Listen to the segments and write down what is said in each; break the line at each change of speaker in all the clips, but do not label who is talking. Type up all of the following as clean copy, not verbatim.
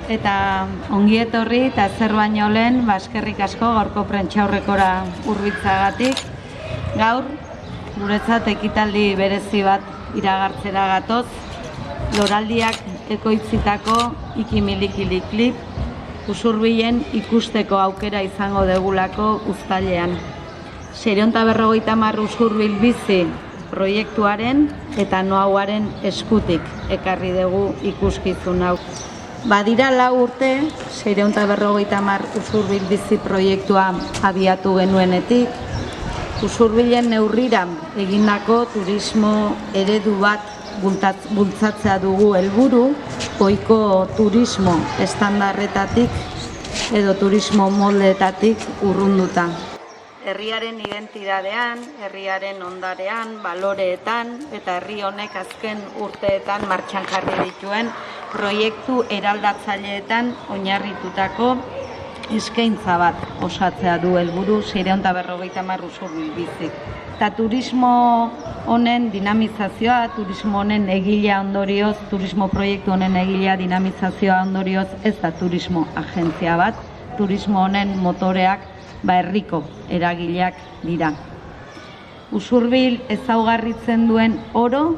eta ongi etorri eta zer baino lehen eskerrik asko gaurko prentsaurrekora hurbiltzeagatik. Gaur guretzat ekitaldi berezi bat iragartzera gatoz, loraldiak ekoitzitako ikimilikilik Usurbilen ikusteko aukera izango degulako uztailean. 650 Usurbil bizi proiektuaren eta noauaren eskutik ekarri dugu ikuskizun hau. Badira 4 urte, 650 Usurbil bizi proiektua abiatu genuenetik, Usurbilen neurrira egindako turismo eredu bat bultzatzea dugu helburu, ohiko turismo estandarretatik edo turismo moldeetatik urrunduta. Herriaren identidadean, herriaren ondarean, baloreetan eta herri honek azken urteetan martxan jarri dituen proiektu eraldatzaileetan oinarritutako eskaintza bat osatzea du helburu 650 Usurbil bizik. Eta turismo honen dinamizazioa, turismo honen egilea ondorioz, turismo proiektu honen egilea dinamizazioa ondorioz ez da turismo agentzia bat, turismo honen motoreak herriko eragileak dira. Usurbil ezaugarritzen duen oro,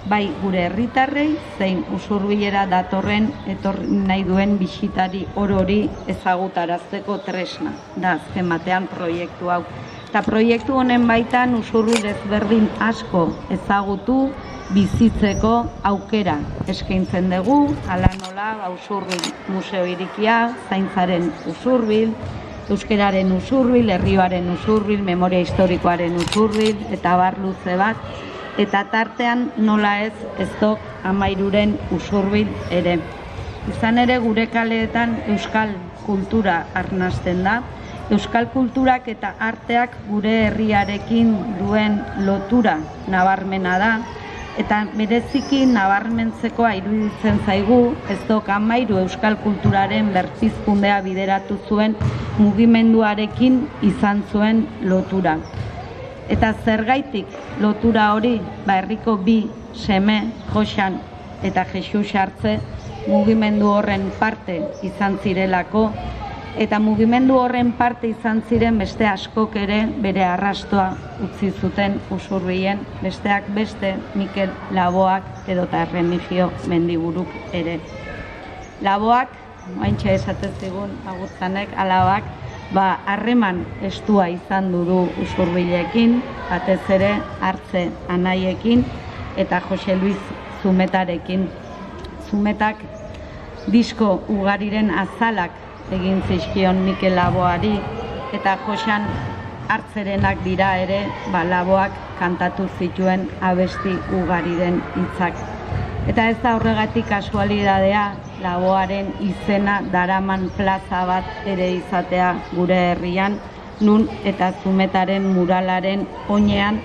bai gure herritarrei, zein Usurbilera datorren etorri nahi duen bisitari orori ezagutarazteko tresna da azken batean proiektu hau. Eta proiektu honen baitan Usurbil ezberdin asko ezagutu bizitzeko aukera eskaintzen dugu, hala nola Usurbil museo irikia, zaintzaren Usurbil, euskeraren Usurbil, herrioaren Usurbil, memoria historikoaren Usurbil eta abar luze bat, eta tartean nola ez Stok 13ren Usurbil ere. Izan ere gure kaleetan euskal kultura arnasten da, euskal kulturak eta arteak gure herriarekin duen lotura nabarmena da, eta bereziki nabarmentzekoa iruditzen zaigu Stok 13 euskal kulturaren berpizkundea bideratu zuen mugimenduarekin izan zuen lotura. Eta zergaitik lotura hori, herriko bi seme, Joxan eta Jesus Hartze, mugimendu horren parte izan zirelako, eta mugimendu horren parte izan ziren beste askok ere bere arrastoa utzi zuten Usurbilen, besteak beste Mikel Laboak edota Remigio Mendiburuk ere. Laboak, oaintxe esaten zigun agurtzanek, alabak, harreman estua izan du Usurbilekin, batez ere Hartze anaiekin eta Jose Luis Zumetarekin. Zumetak disko ugariren azalak egin zizkion Mikel Laboari eta Joxan Hartzerenak dira ere Laboak kantatu zituen abesti ugariren hitzak. Eta ez da horregatik kasualidadea Laboaren izena daraman plaza bat ere izatea gure herrian, nun eta Zumetaren muralaren oinean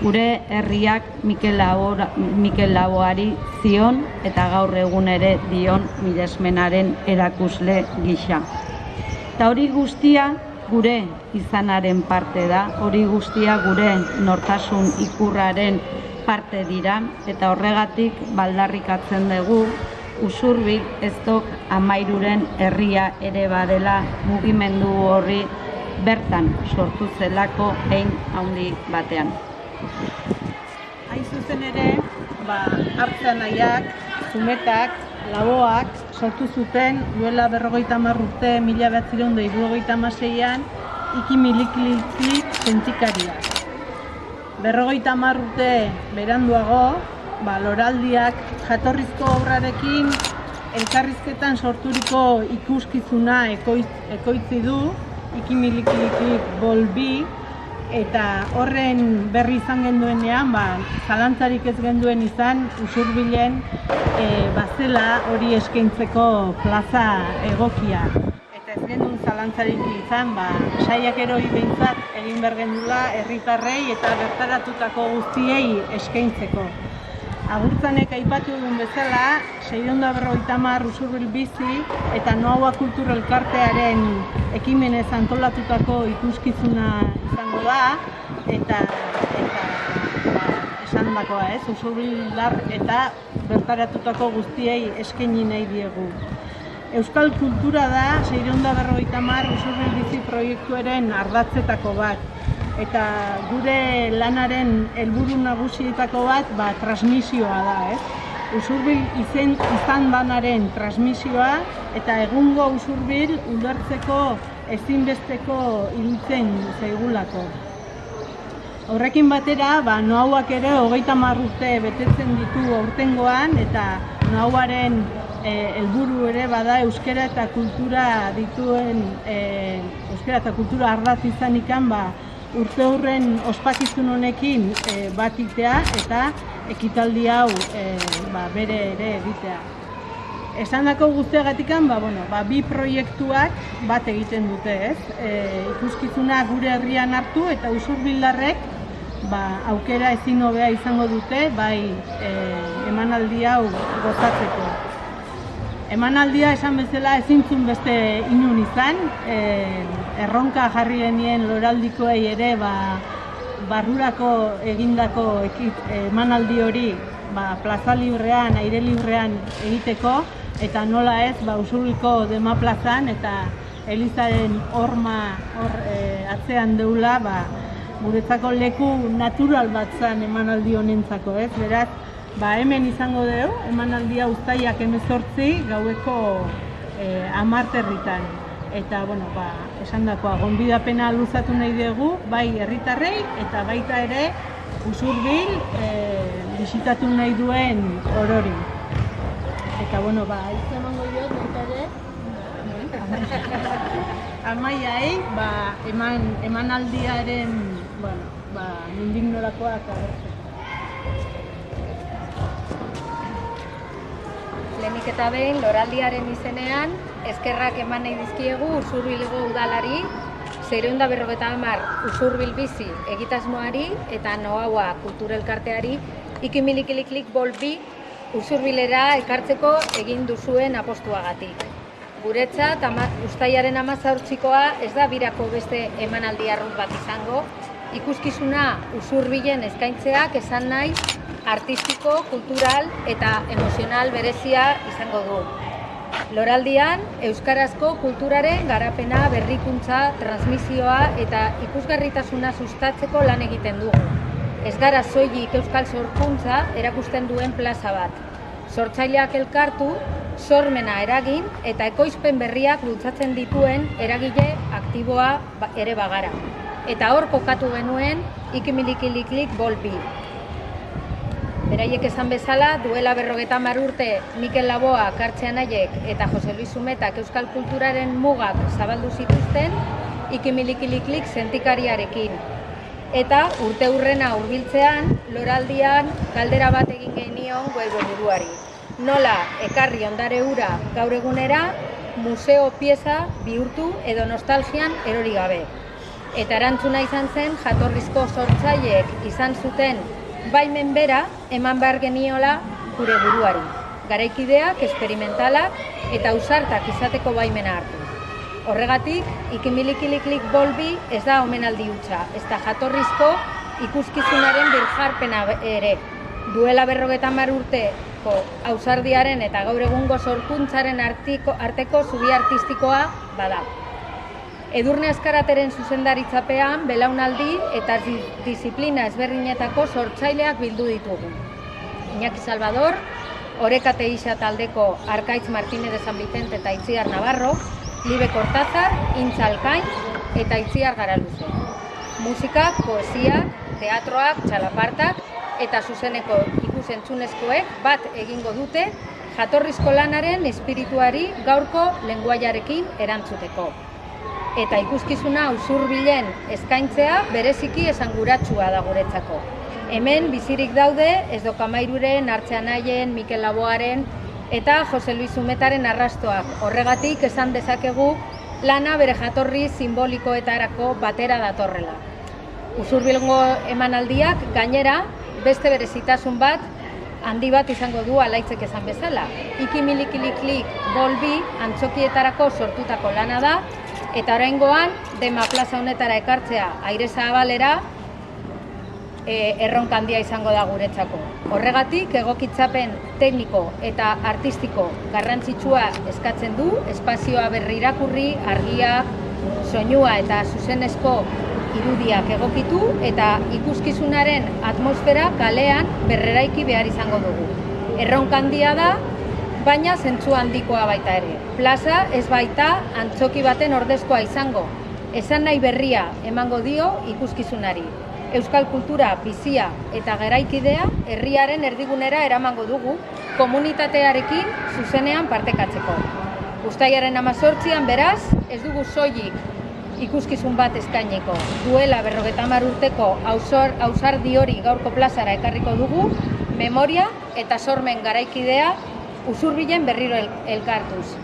gure herriak Mikel Laboari zion eta gaur egun ere dion miresmenaren erakusle gisa. Eta hori guztia gure izanaren parte da, hori guztia gure nortasun ikurraren parte dira, eta horregatik baldarrikatzen dugu Usurbil Stok 13ren herria ere badela mugimendu horri bertan sortu zelako hein handi batean. Hain zuzen ere, Hartze anaiak, Zumetak, Laboak sortu zuten duela 50 urte 1976an ikimiliklik zentzikariak. 50 urte beranduago, loraldiak jatorrizko obrarekin elkarrizketan sorturiko ikuskizuna ekoitzi du ikimiliklik bolbi, eta horren berri izan genduenean, zalantzarik ez genduen izan Usurbilen bazela hori eskaintzeko plaza egokia. Eta ez genduen zalantzarik izan, saiakero behintzat egin behar gendula herritarrei eta bertaratutako guztiei eskaintzeko. Agurtzanek aipatu duen bezala, 650 Usurbil bizi eta Noaua Kultur Elkartearen ekimenez antolatutako ikuskizuna izango da, eta esandakoa Usurbildar eta bertaratutako guztiei eskaini nahi diegu. Euskal kultura da 650 Usurbil bizi proiektuaren ardatzetako bat. Eta gure lanaren helburu nagusietako bat transmisioa da, Usurbil izan danaren transmisioa eta egungo Usurbil ulertzeko ezinbesteko iruditzen zaigulako. Horrekin batera, Noauak ere 30 urte betetzen ditu aurtengoan eta Noauaren helburu ere bada euskara eta kultura dituen, euskara eta kultura ardatz izanikan urte hurren ospakizun honekin bat itea eta ekitaldi hau bere ere egitea. Esandako guztiagatikan, bi proiektuak bat egiten dute, ikuskizuna gure herrian hartu eta usurbildarrek aukera ezin hobea izango dute, bai emanaldi hau gozatzeko. Emanaldia esan bezala ezintzun beste inun izan, erronka jarri genien loraldikoei ere barrurako egindako emanaldi hori plaza librean, aire librean egiteko, eta nola ez Usurbilko Dema plazan eta Elizaren horma atzean deula guretzako leku natural bat zen emanaldi honentzako, beraz, hemen izango dugu, emanaldia uztailak 18 gaueko 10 eta, esandakoa, gonbidapena luzatu nahi dugu, bai herritarrei eta baita ere Usurbil bisitatu nahi duen orori. Eta, hitz emango diot, baita ere, Amaiai, emanaldiaren, nondik norakoak agertzeko.
Lehenik eta behin, loraldiaren izenean, eskerrak eman nahi dizkiegu Usurbilgo udalari, 650 Usurbil bizi egitasmoari eta Noaua kulturelkarteari ikimilikiliklik bolbi Usurbilera ekartzeko egin duzuen apostuagatik. Guretzat, uztailaren 18koa ez da birako beste emanaldi arrunt bat izango, ikuskizuna Usurbilen eskaintzeak esan nahi artistiko, kultural eta emozional berezia izango du. Loraldian, euskarazko kulturaren garapena, berrikuntza, transmisioa eta ikusgarritasuna sustatzeko lan egiten dugu. Ez gara soilik euskal sorkuntza erakusten duen plaza bat. Sortzaileak elkartu, sormena eragin eta ekoizpen berriak bultzatzen dituen eragile aktiboa ere bagara. Eta hor kokatu genuen ikimilikiliklik bolbi. Beraiek esan bezala, duela 50 urte Mikel Laboa Kartzeanaiek eta Jose Luis Zumetak euskal kulturaren mugak zabaldu zituzten ikimilikiliklik sentikariarekin. Eta urte hurrena hurbiltzean, loraldian galdera bat egin genion buruari. Nola ekarri ondare hura gaur egunera, museo pieza bihurtu edo nostalgian erori gabe. Eta erantzuna izan zen jatorrizko sortzaileek izan zuten baimen bera eman behar geniola gure buruari. Garaikideak, esperimentalak eta ausartak izateko baimena hartu. Horregatik, ikimilikiliklik bolbi ez da omenaldi hutsa, ez da jatorrizko ikuskizunaren birjarpena ere. Duela 50 urteko ausardiaren eta gaur egungo sorkuntzaren arteko zubi artistikoa bada. Edurne Azkarateren zuzendaritzapean belaunaldi eta disiplina ezberdinetako sortzaileak bildu ditugu. Iñaki Salvador, Orekate Isa taldeko Arkaitz Martínez de San Vicente eta Itziar Navarro, Libe Cortázar, Intza Alkain eta Itziar Garaluze. Musikak, poesiak, teatroak, txalapartak eta zuzeneko ikusentzunezkoek bat egingo dute jatorrizko lanaren espirituari gaurko lenguaiarekin erantzuteko. Eta ikuskizuna Usurbilen eskaintzea bereziki esanguratsua da guretzako. Hemen bizirik daude Ezdokamairuren, Artzeanaien, Mikel Laboaren eta Jose Luis Zumetaren arrastoak. Horregatik esan dezakegu lana bere jatorri simbolikoetarako batera datorrela. Usurbilgo emanaldiak gainera beste berezitasun bat handi bat izango du Alaitzek esan bezala. Ikimilikiliklik bolbi antzokietarako sortutako lana da, eta oraingoan Dema plaza honetara ekartzea Aire Zabalera erronka handia izango da guretzako. Horregatik, egokitzapen tekniko eta artistiko garrantzitsua eskatzen du, espazioa berri irakurri, argia, soinua eta zuzenezko irudiak egokitu eta ikuskizunaren atmosfera kalean berreraiki behar izango dugu. Erronka handia da, baina zentzu handikoa baita ere. Plaza ez baita antzoki baten ordezkoa izango, esan nahi berria emango dio ikuskizunari. Euskal kultura bizia eta garaikidea herriaren erdigunera eramango dugu komunitatearekin zuzenean partekatzeko. Uztailaren 18an beraz, ez dugu soilik ikuskizun bat eskainiko. Duela 50 urteko ausardi hori gaurko plazara ekarriko dugu, memoria eta sormen garaikidea usurbilen berriro elkartuz.